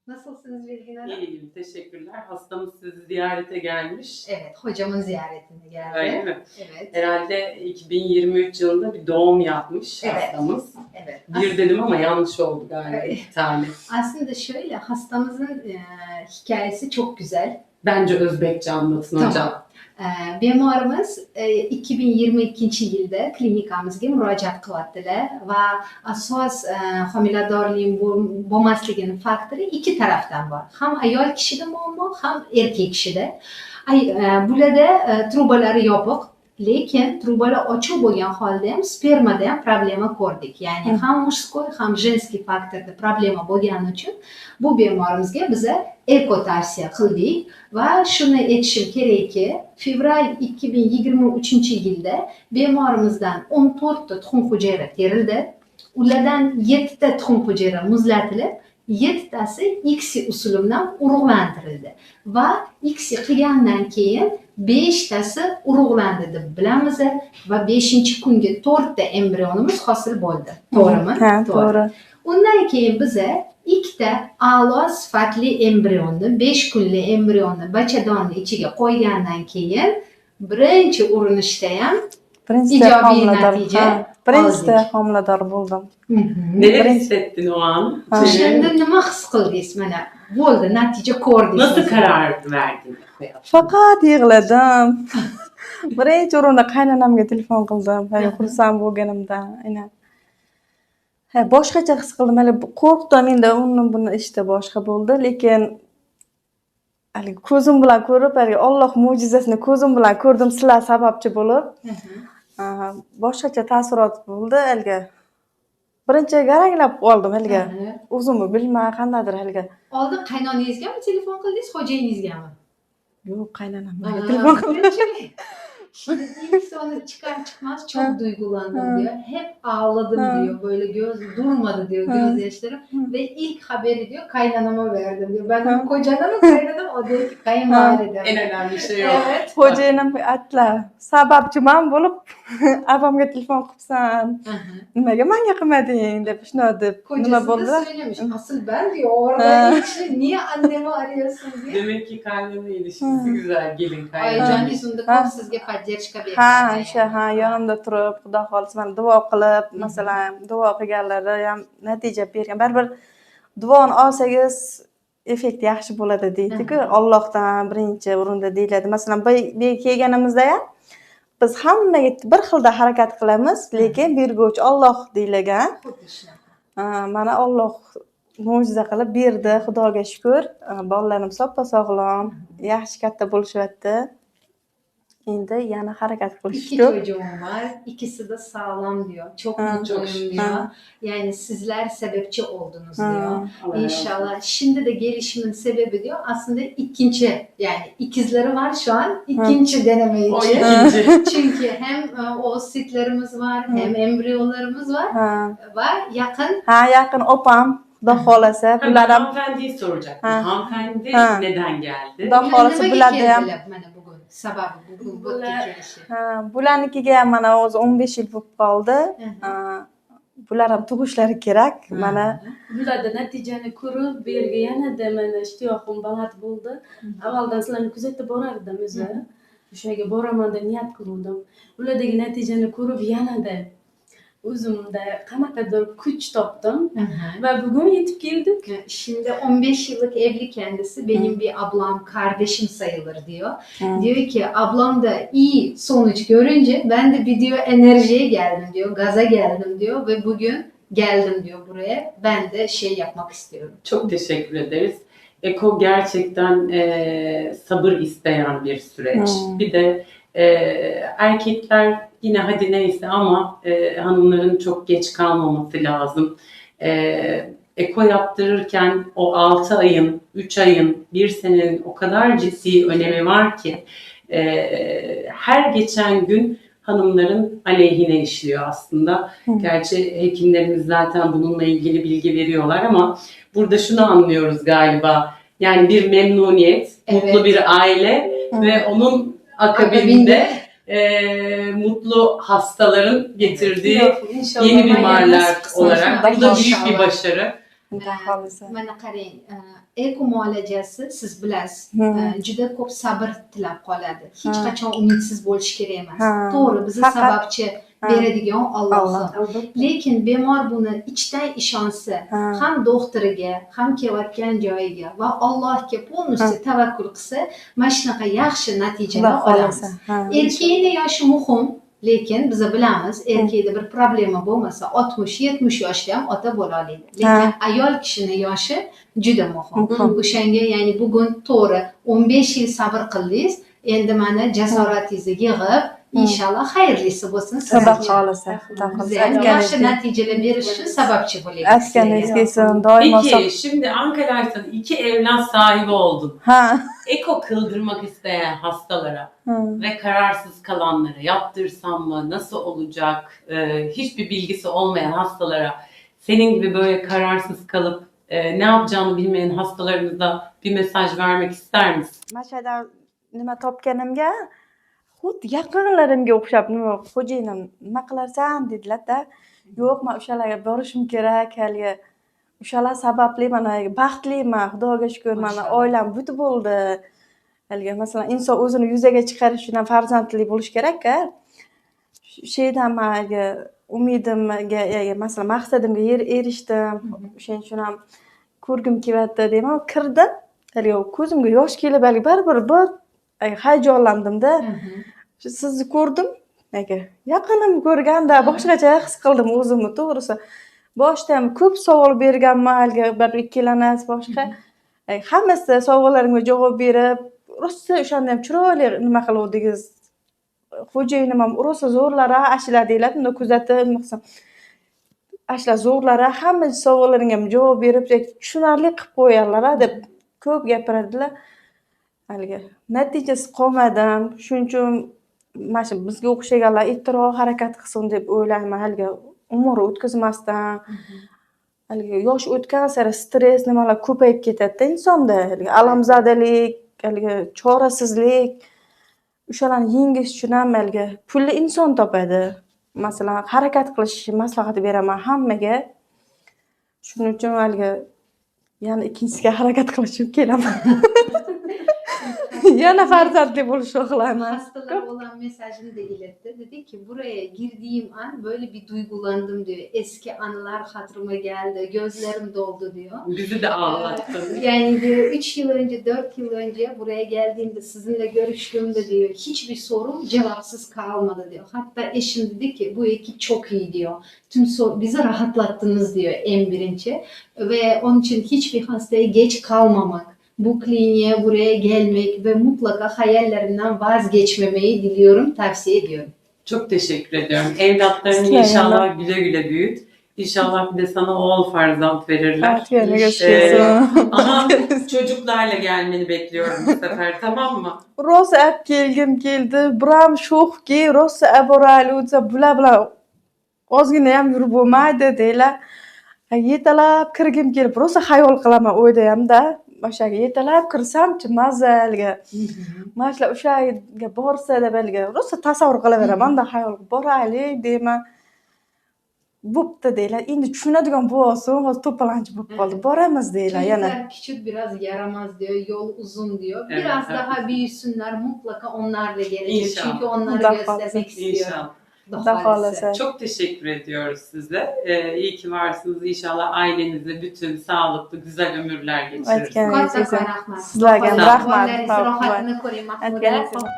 Nasılsınız Bilgin Hanım? İyiyim, teşekkürler. Hastamız sizi ziyarete gelmiş. Evet, hocamın ziyaretine geldi. Öyle mi? Evet. Herhalde 2023 yılında bir doğum yapmış Evet. hastamız. Evet. Bir dedim ama yanlış oldu galiba. Evet. Bir tane. Aslında şöyle, hastamızın hikayesi çok güzel. Bence Özbekçe anlatın Tamam. hocam. Bemorimiz 2022 yilda klinikamizga murojaat qilyaptilar va asos homiladorlik bo'lmasligini faktori ikki tarafdan bor. Ham ayol kishida muammo, ham erkak kishida. Bularda trubalari yopiq, lekin trubalar ochiq bo'lgan holda ham spermada ham problema ko'rdik. Ya'ni ham mushskoy, ham jenskiy faktorda problema bo'lgani uchun bu bemorimizga biza eko tavsiya qildik va shuni aytishim kerakki, fevral 2023-yilda bemorimizdan 14 ta tuxum hujayra terildi. Ulardan 7 ta tuxum hujayra muzlatilib, 7 tasi ICSI usuli bilan urug'lantirildi va ICSI qilgandan keyin 5 tasi urug'landi deb bilamiz va 5-kunga 4 ta embrionimiz hosil bo'ldi. To'g'rimi? Ha, to'g'ri. Undan keyin biza ikkita a'lo sifatli embrionni, 5 kunli embrionni bachadonni ichiga qo'ygandan keyin birinchi urinishda ham ijobiy natija birinchida homilador bo'ldim. Neler hissettin o an? O'shanda nima his qildingiz? Mana bo'ldi, natija ko'rdingiz. Nasıl karar verdin? Faqat yig'ladim. Birinchi o'rinda qaynonamga telefon qildim. Xursand bo'lganimdan. Aynan. Boshqacha his qildim. Hali qo'rqdim, endi uni buni ishda boshqa bo'ldi, lekin haligi ko'zim bilan ko'rib, haligi Alloh mo'jizasini ko'zim bilan ko'rdim, sizlar sababchi bo'lib. Boshqacha taassurot bo'ldi. Haligi birinchi garanglab qoldim haligi. O'zimni bilmay qandaydir haligi. Oldin qaynonangizgami telefon qildingiz, xo'jayingizgami? Yo'q, qaynonamga telefon qildim. Şimdi ilk sonra çıkar çıkmaz çok duygulandım diyor. Hep ağladım diyor. Böyle göz durmadı diyor gözyaşlarım. Ve ilk haberi diyor kaynanama verdim diyor. Ben de kocana mı kaynanam? O diyor ki kayınvalidem. En önemli şey o. Evet. Xo'jayinim aytdilar, sababchiman bo'lib abamga telefon qilibsan. Nimaga menga qilmading deb shuni deb nima Kocası da bo'ldi? söylemiş. Asıl ben diyor orada içli niye annemi arıyorsun diye. Demek ki kaynana ilişkisi güzel. Gelin kaynana. Oyijoningiz unda sizga поддержка berdi. Ha, o'sha yonimda turib, Xudo xolisa meni duo qilib, masalan, duo qilganlari ham natija bergan. Baribir duoni olsangiz effekt yaxshi bo'ladi deydi-ku, Allohdan birinchi o'rinda deyiladi. Masalan, bu kelganimizda ham biz hammaga bir xilda harakat qilamiz, lekin berguvchi Alloh deyilgan. Mana Alloh mo'jiza qilib berdi, Xudoga shukr. Bolalarim soppa sog'lom, yaxshi katta bo'lishyapti. Endi yana harakat qilish İki kerak. çocuğum var. İkisi de sağlam diyor. Çok mutluyum diyor. Yani sizler sebepçi oldunuz diyor. İnşallah. Şimdi de gelişimin sebebi diyor. Aslında ikinci, yani ikizleri var şu an. İkinci deneme O için. ikinci. Çünkü hem o sitlerimiz var, hem embriyolarımız var. Ve yakın. Yaqin opam, Xudo xolasa, bular ham Hanımefendiyi soracaktım. Hanımefendi neden geldi? Xudo xolasa bularda ham Bugün sabah bugün bu tikilishi. bularnikiga ham mana o'zi 15 yil bo'lib qoldi. Bular ham tug'ishlari kerak. Mana Bularda natijani ko'rib, bu yerga yanada mana ishtiyoqim baland bo'ldi. Avvaldan sizlarni kuzatib borardim o'zi. O'sha yerga boraman deb niyat qilgandim. Ulardagi natijani ko'rib yanada o'zimda qanaqadir kuch topdim ve bugün yetib keldik. Şimdi 15 yıllık evli kendisi. Benim bir ablam, kardeşim sayılır diyor. Diyor ki ablam da iyi sonuç görünce ben de bir diyor enerjiye geldim diyor, gaza geldim diyor ve bugün geldim diyor buraya. Ben de şey yapmak istiyorum. Çok teşekkür ederiz. Eko gerçekten sabır isteyen bir süreç. Bir de erkekler yine hadi neyse ama hanımların çok geç kalmaması lazım. Eko yaptırırken o 6 ayın, 3 ayın, 1 senenin o kadar ciddi önemi var ki her geçen gün hanımların aleyhine işliyor aslında. Gerçi hekimlerimiz zaten bununla ilgili bilgi veriyorlar ama burada şunu anlıyoruz galiba. Yani bir memnuniyet, mutlu bir aile ve onun akabinde mutlu hastaların getirdiği yeni mimarlar olarak bu da büyük bir başarı. Xudo xolisa. Mana qarang, eko muolajasi siz bilasiz, juda ko'p sabr tilab qoladi. Hech qachon umidsiz bo'lish kerak emas. Ha. To'g'ri, bizni Faqat- sababchi beradigan Alloh. Alloh. Lekin bemor buni ichdan ishonsa, Ha. ham doktoriga, ham kelayotgan joyiga va Allohga polностью tavakkul qilsa, mana shunaqa yaxshi Xudo natijalar xolisa. olamiz. Ha. Erkakning yoshi muhim, lekin biz bilamiz, erkakda bir problema bo'lmasa, 60-70 yoshda ham ota bo'la oladi. Lekin ayol kishining yoshi juda muhim. O'shanga, ya'ni bugun to'g'ri 15 yil sabr qildingiz, endi mana jasoratingizni yig'ib, inshaalloh xayrlisi bo'lsin Xudo sizga. xolisa. Xudo Biza xolisa. ham yaxshi natijalar berish uchun sababchi bo'laylik. Aytganingiz kelsin, doimo Peki şimdi Ankara'dan 2 evlat sahibi oldun. Ha. Eko kıldırmak isteyen hastalara Ha. ve kararsız kalanlara yaptırsam mı, nasıl olacak, hiçbir bilgisi olmayan hastalara senin gibi böyle kararsız kalıp ne yapacağını bilmeyen hastalarımıza bir mesaj vermek ister misin? Mana shu yerda nima topganimga xuddi yaqinlarimga o'xshab, nima xo'jayinim nima qilarsan dedilar-da. Yo'q, men o'shalarga borishim kerak, haligi o'shalar sababli mana baxtliman, Xudoga shukr, mana oilam buti bo'ldi. Haligi masalan, inson o'zini yuzaga chiqarish uchun ham farzandli bo'lish kerak-a. Shu yerdan men haligi umidimga, masalan, maqsadimga erishdim. O'shaning uchun ham ko'rgim kelyapti deyman. Kirdim, haligi ko'zimga yosh kelib, haligi baribir bir hayajonlandim-da. Sizni ko'rdim, yaqinim ko'rganda boshqacha his qildim o'zimni, to'g'risi. Boshda ham ko'p savol berganman, haligi bir ikkilanasiz boshqa. Hammasi savollarimga javob berib, rosa o'shanda ham chiroyli nima qiluvdingiz. Xo'jayinim ham rosa zo'rlara ashula deyiladi, unda kuzatib qilsam. Ashula zo'rlara hamma savollarimga ham javob berib, tushunarli qilib qo'yganlar deb ko'p gapiradilar. Haligi natijasi qolmadim. Shuning uchun mana shu bizga o'xshaganlar ertaroq harakat qilsin deb o'ylayman. Haligi umr o'tkazmasdan, haligi yosh o'tgan sari stress nimalar ko'payib ketadi insonda. Haligi alamzadalik, haligi chorasizlik, o'shalarni yengish uchun ham haligi pulli inson topadi. Masalan, harakat qilish maslahat beraman hammaga. Shuning uchun haligi yana ikkinchisiga harakat qilishim kelaman. Yana farzandli bo'lishni xohlayman. Hastalar olan mesajını da iletti. Dedi ki buraya girdiğim an böyle bir duygulandım diyor. Eski anılar hatırıma geldi. Gözlerim doldu diyor. Bizi de ağlattın. Yani diyor 3 yıl önce 4 yıl önce buraya geldiğimde sizinle görüştüğümde diyor hiçbir sorum cevapsız kalmadı diyor. Hatta eşim dedi ki bu ekip çok iyi diyor. Tüm bizi rahatlattınız diyor en birinci. Ve onun için hiçbir hastaya geç kalmamak, bu kliniğe buraya gelmek ve mutlaka hayallerimden vazgeçmemeyi diliyorum, tavsiye ediyorum. Çok teşekkür ediyorum. Evlatlarını Sağ olun. inşallah güle güle büyüt. İnşallah bir de sana oğul farzand verirler. Ama çocuklarla gelmeni bekliyorum bu sefer, tamam mı? Rosa ap kelgim keldi. Buram sho'xki, rosa aborali o'tsa bular bilan ozgina ham yurib bo'lmaydi deylar. Yetalab kirgim kelib, rosa xayol qilaman o'yda ham-da. O'shaga yetalab kirsam-chi mazaliga. Mana shular o'sha yerga borsa deb haligi rosa tasavvur qilaveraman-da, xayol boraylik deyman. Bo'pti deylar. Endi tushunadigan bo'lsin, hozir to'polonchi bo'lib qoldi. Boramiz deylar yana. Çocuklar küçük biraz yaramaz diyor, yol uzun diyor. Biraz Evet, daha büyüsünler, mutlaka onlarla gelecek. İnşallah. Çünkü onları Daha göstermek istiyor. İnşallah. Daha fazlası. Çok teşekkür ediyoruz size. İyi ki varsınız. İnşallah ailenizle bütün sağlıklı, güzel ömürler geçirirsiniz. Aytganingiz Katta kelsin. rahmat. Sizlarga ham rahmat. Bolalaringiz rohatini ko'ring, Mahmuda. Aytganingiz kelsin.